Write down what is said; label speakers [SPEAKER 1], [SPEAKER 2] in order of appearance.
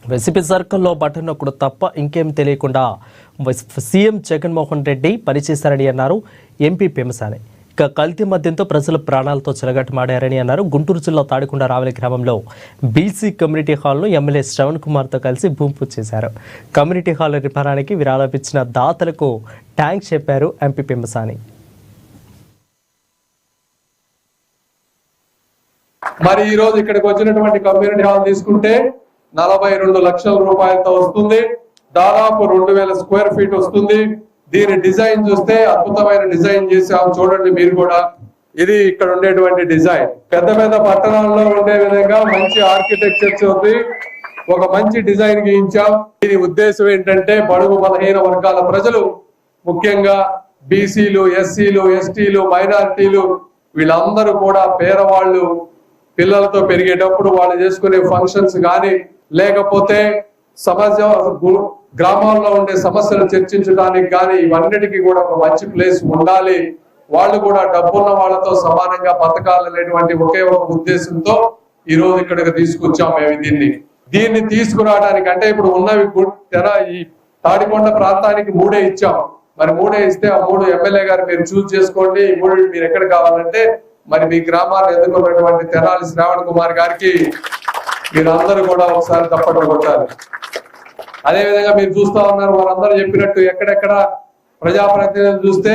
[SPEAKER 1] YCP సర్కిల్లో button నొక్కుడు తప్ప ఇంకేం తెలియకుండా సీఎం జగన్మోహన్ రెడ్డి పనిచేశారని అన్నారు ఎంపీ పెమసాని. ఇక కల్తీ మద్యంతో ప్రజల ప్రాణాలతో చెలగట్టమాడారని అన్నారు. గుంటూరు జిల్లా తాడికొండ రావలి గ్రామంలో బీసీ కమ్యూనిటీ హాల్ను ఎమ్మెల్యే శ్రవణ్ కుమార్తో కలిసి భూమి పూజ చేశారు. కమ్యూనిటీ హాల్ నిర్మాణానికి విరాళం ఇచ్చిన దాతలకు థ్యాంక్స్ చెప్పారు ఎంపీ పెమసాని.
[SPEAKER 2] మరి ఈ రోజు ఇక్కడికి వచ్చినటువంటి కమ్యూనిటీ హాల్ తీసుకుంటే 42 లక్షల రూపాయలతో వస్తుంది. దాదాపు 2000 స్క్వేర్ ఫీట్ వస్తుంది. దీని డిజైన్ చూస్తే అద్భుతమైన డిజైన్ చేసాము. చూడండి మీరు కూడా, ఇది ఇక్కడ ఉండేటువంటి డిజైన్ పెద్ద పెద్ద పట్టణాల్లో ఉండే విధంగా మంచి ఆర్కిటెక్చర్స్ ఉంది. ఒక మంచి డిజైన్ గీయించాం. దీని ఉద్దేశం ఏంటంటే బడుగు బలహీన వర్గాల ప్రజలు, ముఖ్యంగా బీసీలు, ఎస్సీలు, ఎస్టీలు, మైనారిటీలు, వీళ్ళందరూ కూడా పేదవాళ్ళు పిల్లలతో పెరిగేటప్పుడు వాళ్ళు చేసుకునే ఫంక్షన్స్ కానీ, లేకపోతే గ్రామాల్లో ఉండే సమస్యలు చర్చించడానికి కానీ, ఇవన్నిటికీ కూడా ఒక మంచి ప్లేస్ ఉండాలి. వాళ్ళు కూడా డబ్బున్న వాళ్ళతో సమానంగా బతకాలనేటువంటి ఒకే ఒక ఉద్దేశంతో ఈ రోజు ఇక్కడికి తీసుకొచ్చాం మేము. దీన్ని తీసుకురావడానికి అంటే ఇప్పుడు ఉన్నవి ఈ తాడికొండ ప్రాంతానికి 3 ఇచ్చాం. మరి 3 ఇస్తే ఆ 3 ఎమ్మెల్యే గారు మీరు చూస్ చేసుకోండి. ఈ 3 మీరు ఎక్కడ కావాలంటే మరి మీ గ్రామాన్ని ఎదుర్కొన్నటువంటి తెనాలి శ్రావణ్ కుమార్ గారికి మీరందరూ కూడా ఒకసారి తప్పట్లు కొట్టాలి. అదేవిధంగా మీరు చూస్తా ఉన్నారు, వారందరూ చెప్పినట్టు ఎక్కడెక్కడ ప్రజాప్రతినిధులు చూస్తే